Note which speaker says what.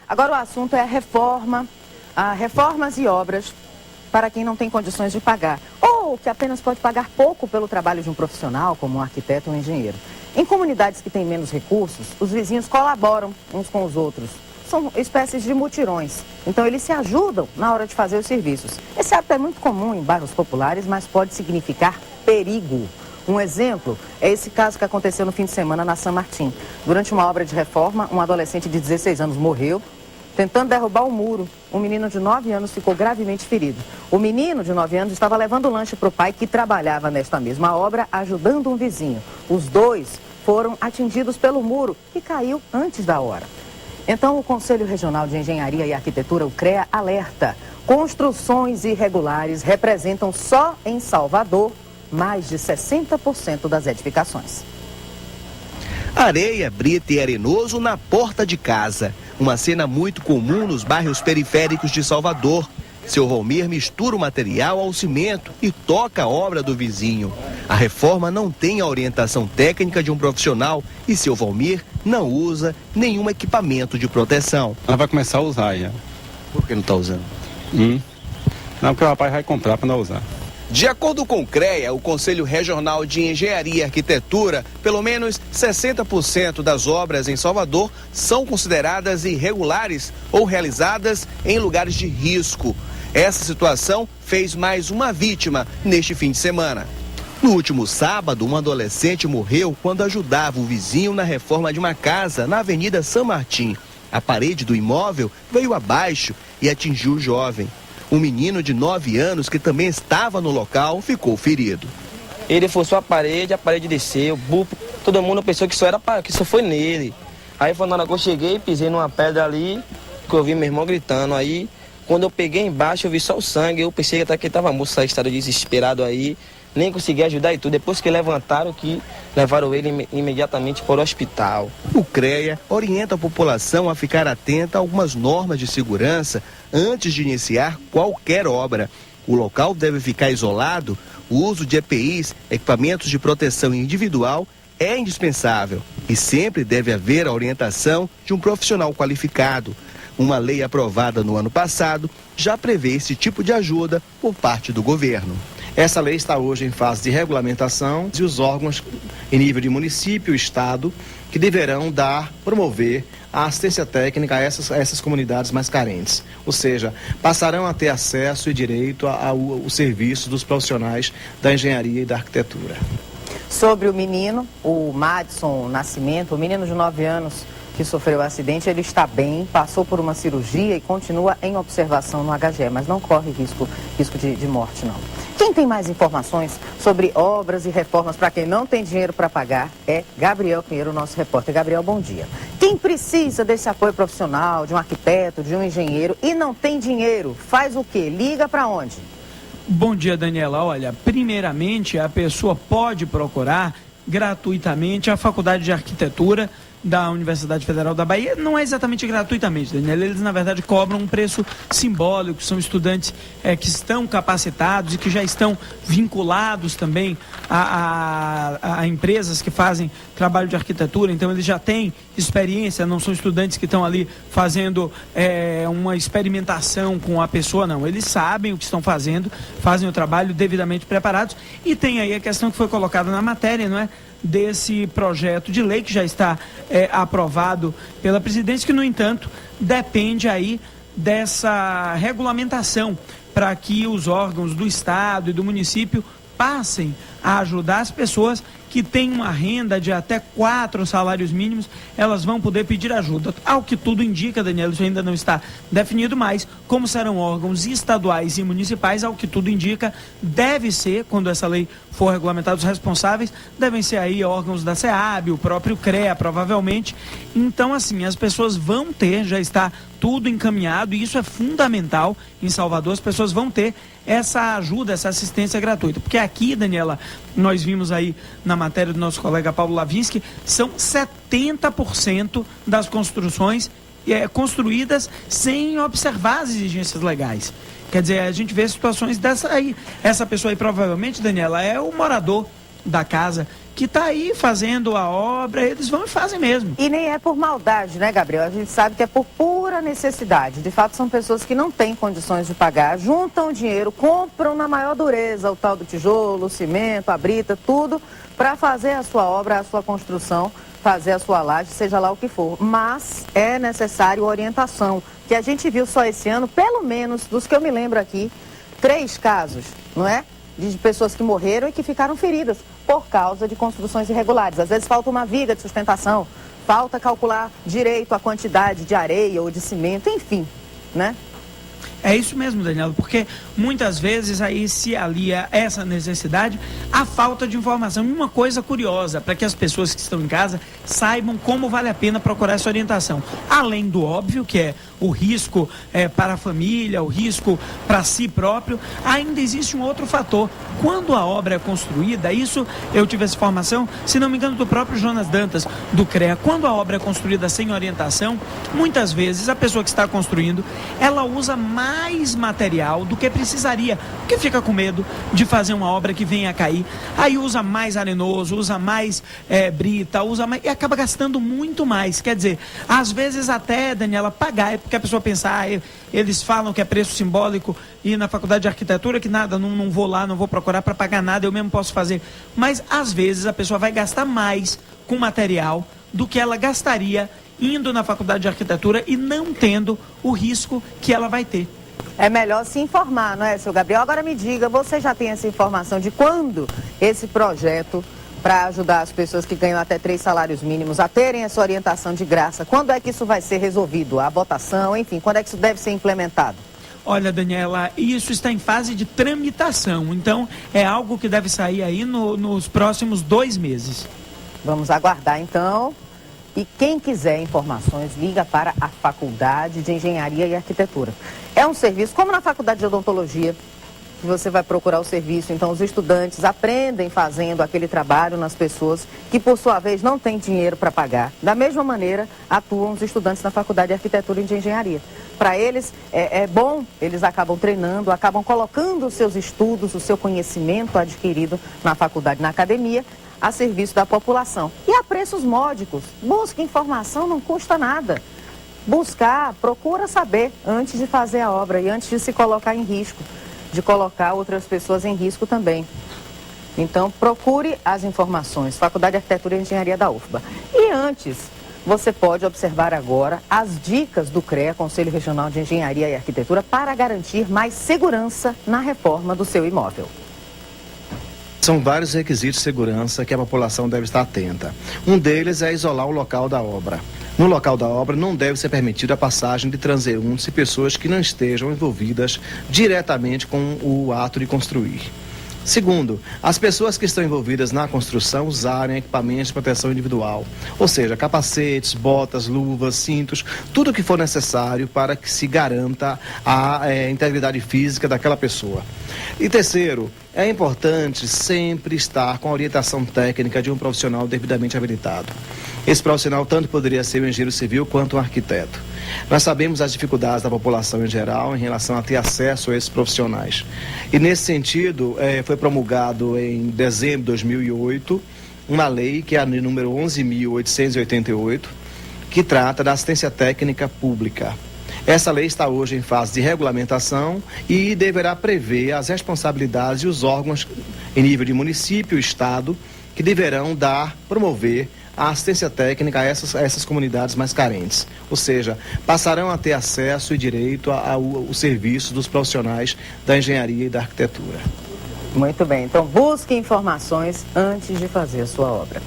Speaker 1: Agora o assunto é reformas e obras para quem não tem condições de pagar, ou que apenas pode pagar pouco pelo trabalho de um profissional, como um arquiteto ou um engenheiro. Em comunidades que têm menos recursos, os vizinhos colaboram uns com os outros. São espécies de mutirões, então eles se ajudam na hora de fazer os serviços. Esse hábito é muito comum em bairros populares, mas pode significar perigo. Um exemplo é esse caso que aconteceu no fim de semana na São Martim. Durante uma obra de reforma, um adolescente de 16 anos morreu tentando derrubar o muro. Um menino de 9 anos ficou gravemente ferido. O menino de 9 anos estava levando lanche para o pai, que trabalhava nesta mesma obra, ajudando um vizinho. Os dois foram atingidos pelo muro, que caiu antes da hora. Então, o Conselho Regional de Engenharia e Arquitetura, o CREA, alerta: construções irregulares representam só em Salvador mais de 60% das edificações.
Speaker 2: Areia, brita e arenoso na porta de casa. Uma cena muito comum nos bairros periféricos de Salvador. Seu Valmir mistura o material ao cimento e toca a obra do vizinho. A reforma não tem a orientação técnica de um profissional e seu Valmir não usa nenhum equipamento de proteção.
Speaker 3: Ela vai começar a usar já.
Speaker 2: Por que não está usando?
Speaker 3: Não, porque o rapaz vai comprar para não usar.
Speaker 2: De acordo com o CREA, o Conselho Regional de Engenharia e Arquitetura, pelo menos 60% das obras em Salvador são consideradas irregulares ou realizadas em lugares de risco. Essa situação fez mais uma vítima neste fim de semana. No último sábado, um adolescente morreu quando ajudava o vizinho na reforma de uma casa na Avenida São Martim. A parede do imóvel veio abaixo e atingiu o jovem. Um menino de 9 anos, que também estava no local, ficou ferido.
Speaker 4: Ele forçou a parede desceu, todo mundo pensou que só foi nele. Aí foi na hora que eu cheguei, pisei numa pedra ali, que eu vi meu irmão gritando. Aí, quando eu peguei embaixo, eu vi só o sangue, eu pensei até que ele estava morto, estava desesperado aí, nem consegui ajudar e tudo. Depois que levantaram, levaram ele imediatamente para o hospital.
Speaker 2: O CREA orienta a população a ficar atenta a algumas normas de segurança antes de iniciar qualquer obra. O local deve ficar isolado, o uso de EPIs, equipamentos de proteção individual, é indispensável e sempre deve haver a orientação de um profissional qualificado. Uma lei aprovada no ano passado já prevê esse tipo de ajuda por parte do governo.
Speaker 5: Essa lei está hoje em fase de regulamentação e os órgãos em nível de município e estado que deverão promover a assistência técnica a essas comunidades mais carentes. Ou seja, passarão a ter acesso e direito ao serviço dos profissionais da engenharia e da arquitetura.
Speaker 1: Sobre o menino, o Madison Nascimento, o menino de 9 anos que sofreu o acidente, ele está bem, passou por uma cirurgia e continua em observação no HGE, mas não corre risco de morte, não. Quem tem mais informações sobre obras e reformas para quem não tem dinheiro para pagar é Gabriel Pinheiro, nosso repórter. Gabriel, bom dia. Quem precisa desse apoio profissional, de um arquiteto, de um engenheiro e não tem dinheiro, faz o quê? Liga para onde?
Speaker 6: Bom dia, Daniela. Olha, primeiramente a pessoa pode procurar gratuitamente a Faculdade de Arquitetura da Universidade Federal da Bahia. Não é exatamente gratuitamente, Daniela, eles na verdade cobram um preço simbólico, são estudantes que estão capacitados e que já estão vinculados também a empresas que fazem trabalho de arquitetura, então eles já têm experiência, não são estudantes que estão ali fazendo uma experimentação com a pessoa, não, eles sabem o que estão fazendo, fazem o trabalho devidamente preparados e tem aí a questão que foi colocada na matéria, não é? Desse projeto de lei que já está aprovado pela presidência, que no entanto depende aí dessa regulamentação para que os órgãos do estado e do município passem a ajudar as pessoas que têm uma renda de até 4 salários mínimos, elas vão poder pedir ajuda. Ao que tudo indica, Daniela, isso ainda não está definido, mas como serão órgãos estaduais e municipais, ao que tudo indica, deve ser, quando essa lei for regulamentada, os responsáveis devem ser aí órgãos da SEAB, o próprio CREA, provavelmente. Então, assim, as pessoas vão ter, já está tudo encaminhado, e isso é fundamental em Salvador, as pessoas vão ter essa ajuda, essa assistência gratuita. Porque aqui, Daniela, nós vimos aí na matéria do nosso colega Paulo Lavinsky, são 70% das construções construídas sem observar as exigências legais. Quer dizer, a gente vê situações dessa aí. Essa pessoa aí, provavelmente, Daniela, é o morador da casa que está aí fazendo a obra, eles vão e fazem mesmo.
Speaker 1: E nem é por maldade, né, Gabriel? A gente sabe que é por pura necessidade. De fato, são pessoas que não têm condições de pagar, juntam dinheiro, compram na maior dureza o tal do tijolo, o cimento, a brita, tudo, para fazer a sua obra, a sua construção, fazer a sua laje, seja lá o que for. Mas é necessário orientação, que a gente viu só esse ano, pelo menos, dos que eu me lembro aqui, 3 casos, não é? De pessoas que morreram e que ficaram feridas por causa de construções irregulares. Às vezes falta uma viga de sustentação, falta calcular direito a quantidade de areia ou de cimento, enfim, né?
Speaker 6: É isso mesmo, Daniela, porque muitas vezes aí se alia essa necessidade à falta de informação. E uma coisa curiosa, para que as pessoas que estão em casa saibam como vale a pena procurar essa orientação. Além do óbvio, que é o risco para a família, o risco para si próprio, ainda existe um outro fator. Quando a obra é construída, isso eu tive essa informação, se não me engano, do próprio Jonas Dantas, do CREA. Quando a obra é construída sem orientação, muitas vezes a pessoa que está construindo, ela usa mais material do que precisaria, porque fica com medo de fazer uma obra que venha a cair, aí usa mais arenoso, usa mais brita, usa mais, e acaba gastando muito mais. Quer dizer, às vezes até, Daniela, pagar, é porque a pessoa pensa, eles falam que é preço simbólico e na faculdade de arquitetura que nada, não vou lá, não vou procurar para pagar nada, eu mesmo posso fazer. Mas às vezes a pessoa vai gastar mais com material do que ela gastaria indo na faculdade de arquitetura e não tendo o risco que ela vai ter.
Speaker 1: É melhor se informar, não é, seu Gabriel? Agora me diga, você já tem essa informação de quando esse projeto para ajudar as pessoas que ganham até 3 salários mínimos a terem essa orientação de graça, quando é que isso vai ser resolvido? A votação, enfim, quando é que isso deve ser implementado?
Speaker 6: Olha, Daniela, isso está em fase de tramitação, então é algo que deve sair aí nos próximos 2 meses.
Speaker 1: Vamos aguardar então. E quem quiser informações, liga para a Faculdade de Engenharia e Arquitetura. É um serviço, como na Faculdade de Odontologia, que você vai procurar o serviço. Então, os estudantes aprendem fazendo aquele trabalho nas pessoas que, por sua vez, não têm dinheiro para pagar. Da mesma maneira, atuam os estudantes na Faculdade de Arquitetura e de Engenharia. Para eles, é bom, eles acabam treinando, acabam colocando os seus estudos, o seu conhecimento adquirido na faculdade, na academia, a serviço da população. E a preços módicos. Busque informação, não custa nada. Buscar, procura saber antes de fazer a obra e antes de se colocar em risco, de colocar outras pessoas em risco também. Então, procure as informações. Faculdade de Arquitetura e Engenharia da UFBA. E antes, você pode observar agora as dicas do CREA, Conselho Regional de Engenharia e Arquitetura, para garantir mais segurança na reforma do seu imóvel.
Speaker 5: São vários requisitos de segurança que a população deve estar atenta. Um deles é isolar o local da obra. No local da obra não deve ser permitida a passagem de transeuntes e pessoas que não estejam envolvidas diretamente com o ato de construir. Segundo, as pessoas que estão envolvidas na construção usarem equipamentos de proteção individual, ou seja, capacetes, botas, luvas, cintos, tudo o que for necessário para que se garanta a integridade física daquela pessoa. E terceiro, é importante sempre estar com a orientação técnica de um profissional devidamente habilitado. Esse profissional tanto poderia ser um engenheiro civil quanto um arquiteto. Nós sabemos as dificuldades da população em geral em relação a ter acesso a esses profissionais. E nesse sentido, foi promulgado em dezembro de 2008 uma lei, que é a número 11.888, que trata da assistência técnica pública. Essa lei está hoje em fase de regulamentação e deverá prever as responsabilidades e os órgãos em nível de município e estado que deverão promover a assistência técnica a essas comunidades mais carentes. Ou seja, passarão a ter acesso e direito ao serviço dos profissionais da engenharia e da arquitetura.
Speaker 1: Muito bem, então busque informações antes de fazer a sua obra.